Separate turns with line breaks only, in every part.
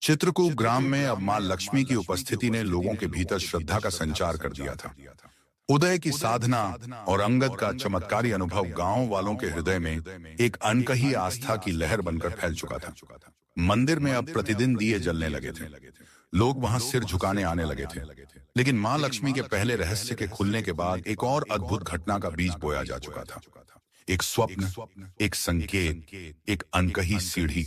चित्रकूट ग्राम में अब मां लक्ष्मी की उपस्थिति ने लोगों के भीतर श्रद्धा का संचार कर दिया था। उदय की साधना और अंगद का चमत्कारी अनुभव गांव वालों के हृदय में एक अनकही आस्था की लहर बनकर फैल चुका था। मंदिर में अब प्रतिदिन दिए जलने लगे थे। लोग वहां सिर झुकाने आने लगे थे। लेकिन मां लक्ष्मी के पहले रहस्य के खुलने के बाद एक और अद्भुत घटना का बीज बोया जा चुका था। एक स्वप्न, एक संकेत, एक अनकही सीढ़ी,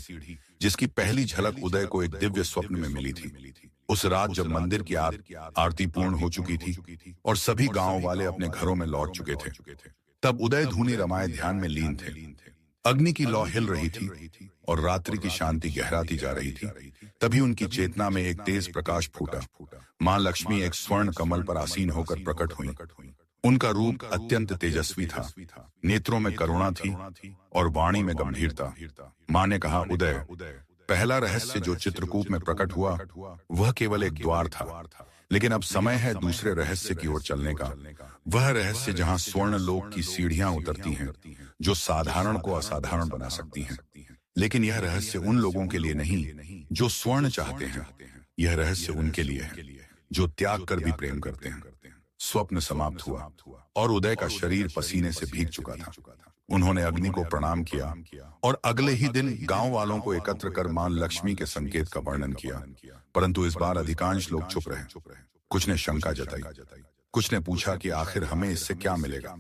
जिसकी पहली झलक उदय को एक दिव्य स्वप्न में मिली थी। उस रात जब मंदिर की आरती पूर्ण हो चुकी थी और सभी गांव वाले अपने घरों में लौट चुके थे, तब उदय धूनी रमाए ध्यान में लीन थे। अग्नि की लौ हिल रही थी और रात्रि की शांति गहराती जा रही थी। तभी उनकी चेतना में एक तेज प्रकाश फूटा। मां लक्ष्मी एक स्वर्ण कमल पर आसीन होकर प्रकट हुई। उनका रूप अत्यंत तेजस्वी था, नेत्रों में करुणा थी और वाणी में गंभीरता। मां ने कहा, उदय, पहला रहस्य जो चित्रकूट में प्रकट हुआ वह केवल एक द्वार था, लेकिन अब समय है दूसरे रहस्य की ओर चलने का। वह रहस्य जहां स्वर्ण लोक की सीढ़ियां उतरती हैं, जो साधारण को असाधारण बना सकती हैं। लेकिन यह रहस्य उन लोगों के लिए नहीं जो स्वर्ण चाहते हैं। यह रहस्य उनके लिए है जो त्याग कर भी प्रेम करते हैं। स्वप्न समाप्त हुआ और उदय का शरीर पसीने से भीग चुका था। उन्होंने अग्नि को प्रणाम किया और अगले ही दिन गांव वालों को एकत्र कर मां लक्ष्मी के संकेत का वर्णन किया। परंतु इस बार अधिकांश लोग चुप रहे। कुछ ने शंका जताई, कुछ ने पूछा कि आखिर हमें इससे क्या मिलेगा।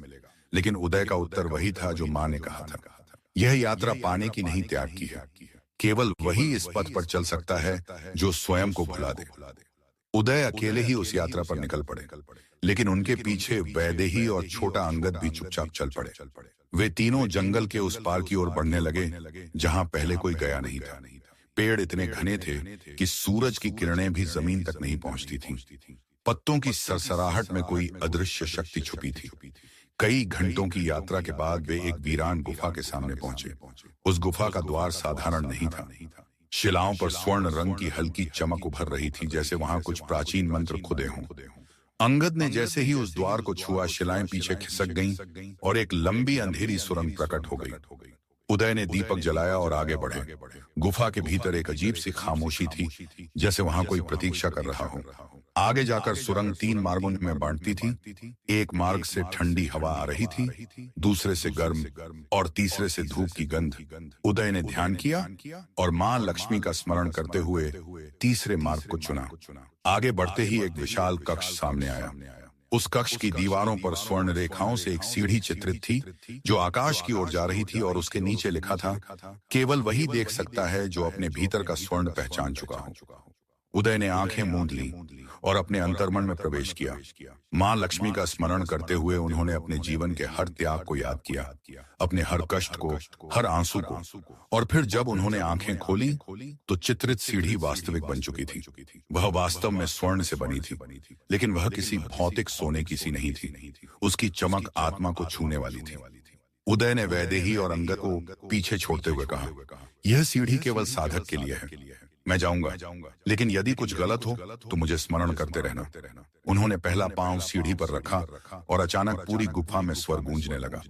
लेकिन उदय का उत्तर वही था जो मां ने कहा था, यह यात्रा पाने की नहीं, त्याग की है। केवल वही इस पथ पर चल सकता है जो स्वयं को भुला दे। उदय अकेले ही उस यात्रा पर निकल पड़े, लेकिन उनके पीछे वैदेही और छोटा अंगद भी चुपचाप चल पड़े। वे तीनों जंगल के उस पार की ओर बढ़ने लगे जहां पहले कोई गया नहीं था। पेड़ इतने घने थे कि सूरज की किरणें भी जमीन तक नहीं पहुंचती थीं। पत्तों की सरसराहट में कोई अदृश्य शक्ति छुपी थी। कई घंटों की यात्रा के बाद वे एक वीरान गुफा के सामने पहुंचे। उस गुफा का द्वार साधारण नहीं था। शिलाओं पर स्वर्ण रंग की हल्की चमक उभर रही थी, जैसे वहां कुछ प्राचीन मंत्र खुदे हों। अंगद ने जैसे ही उस द्वार को छुआ, शिलाएं पीछे खिसक गईं और एक लंबी अंधेरी सुरंग प्रकट हो गई। उदय ने दीपक जलाया और आगे बढ़े। गुफा के भीतर एक अजीब सी खामोशी थी, जैसे वहां कोई प्रतीक्षा कर रहा हो। आगे जाकर सुरंग 3 मार्गों में बांटती थी। एक मार्ग से ठंडी हवा आ रही थी, दूसरे से गर्म और तीसरे से धूप की गंध। उदय ने ध्यान किया और मां लक्ष्मी का स्मरण करते हुए तीसरे मार्ग को चुना। आगे बढ़ते ही एक विशाल कक्ष सामने आया। उस कक्ष की दीवारों पर स्वर्ण रेखाओं से एक सीढ़ी चित्रित थी जो आकाश की ओर जा रही थी, और उसके नीचे लिखा था, केवल वही देख सकता है जो अपने भीतर का स्वर्ण पहचान चुका हो। उदय ने आंखें मूंद ली और अपने अंतर्मन में प्रवेश किया। मां लक्ष्मी का स्मरण करते हुए उन्होंने अपने जीवन के हर त्याग को याद किया, अपने हर कष्ट को, हर आंसू को। और फिर जब उन्होंने आंखें खोली तो चित्रित सीढ़ी वास्तविक बन चुकी थी। वह वास्तव में स्वर्ण से बनी थी, लेकिन वह किसी भौतिक सोने की सी नहीं थी। उसकी चमक आत्मा को छूने वाली थी। उदय ने वैदेही और अंगद को पीछे छोड़ते हुए कहा, यह सीढ़ी केवल साधक के लिए है। मैं जाऊंगा, लेकिन यदि कुछ गलत हो तो मुझे स्मरण करते रहना। उन्होंने पहला पांव सीढ़ी पर रखा और अचानक पूरी गुफा में स्वर गूंजने लगा।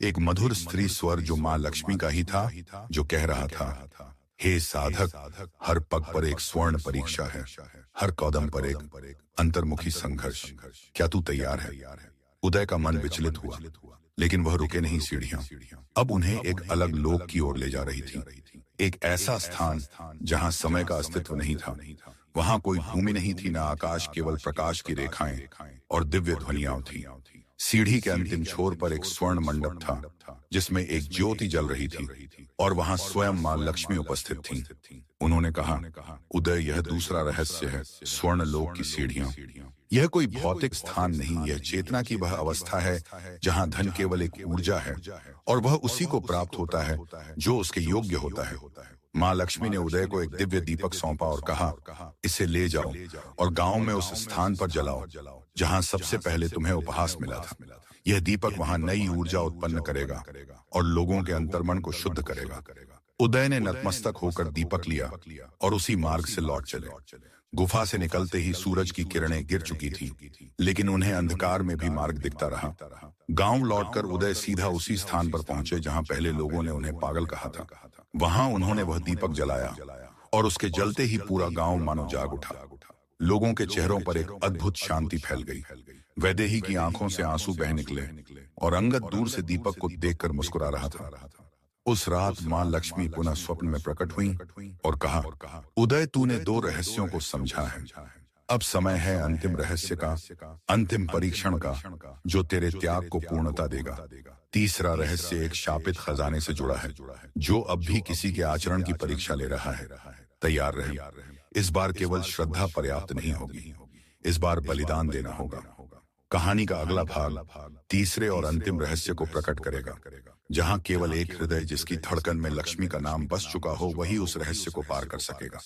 एक मधुर स्त्री स्वर जो मां लक्ष्मी का ही था, जो कह रहा था, हे साधक, हर पग पर एक स्वर्ण परीक्षा है, हर कदम पर एक अंतर्मुखी संघर्ष। क्या तू तैयार है? उदय का मन विचलित हुआ, लेकिन वह रुके नहीं। सीढ़ियां अब उन्हें एक अलग लोक की ओर ले जा रही थी। एक ऐसा स्थान जहां समय का अस्तित्व नहीं था। वहां कोई भूमि नहीं थी, न आकाश, केवल प्रकाश की रेखाएं और दिव्य ध्वनियां थी। सीढ़ी के अंतिम छोर पर एक स्वर्ण मंडप था, जिसमें एक ज्योति जल रही थी, और वहां स्वयं मां लक्ष्मी उपस्थित थीं। उन्होंने कहा, उदय, यह दूसरा रहस्य है, स्वर्ण लोक की सीढ़ियां। यह कोई भौतिक स्थान नहीं, यह चेतना की वह अवस्था है जहां धन केवल एक ऊर्जा है, और वह उसी को प्राप्त होता है जो उसके योग्य होता है। मां लक्ष्मी ने उदय को एक दिव्य दीपक सौंपा और कहा, इसे ले जाओ और गांव में उस स्थान पर जलाओ जहां सबसे पहले तुम्हें उपहास मिला था। यह दीपक वहां नई ऊर्जा उत्पन्न करेगा और लोगों के अंतर्मन को शुद्ध करेगा। उदय ने नतमस्तक होकर दीपक लिया और उसी मार्ग से लौट चले। गुफा से निकलते ही सूरज की किरणें गिर चुकी थी, लेकिन उन्हें अंधकार में भी मार्ग दिखता रहा। गांव लौटकर उदय सीधा उसी स्थान पर पहुंचे जहां पहले लोगों ने उन्हें पागल कहा था। वहां उन्होंने वह दीपक जलाया और उसके जलते ही पूरा गांव मानो जाग उठा। लोगों के चेहरों पर एक अद्भुत शांति फैल गई। वैदेही की आंखों से आंसू बह निकले और अंगद दूर से दीपक को देखकर मुस्कुरा रहा था। उस रात मां लक्ष्मी पुनः स्वप्न में प्रकट हुई और कहा, उदय, तूने दो रहस्यों को समझा है। अब समय है अंतिम रहस्य का, अंतिम परीक्षण का, जो तेरे त्याग को पूर्णता देगा। तीसरा रहस्य एक शापित खजाने से जुड़ा है, जो अब भी किसी के आचरण की परीक्षा ले रहा है। तैयार रहे। इस बार केवल श्रद्धा पर्याप्त नहीं होगी, इस बार बलिदान देना होगा। कहानी का अगला भाग तीसरे और अंतिम रहस्य को प्रकट करेगा, जहां केवल एक हृदय जिसकी धड़कन में लक्ष्मी का नाम बस चुका हो, वही उस रहस्य को पार कर सकेगा।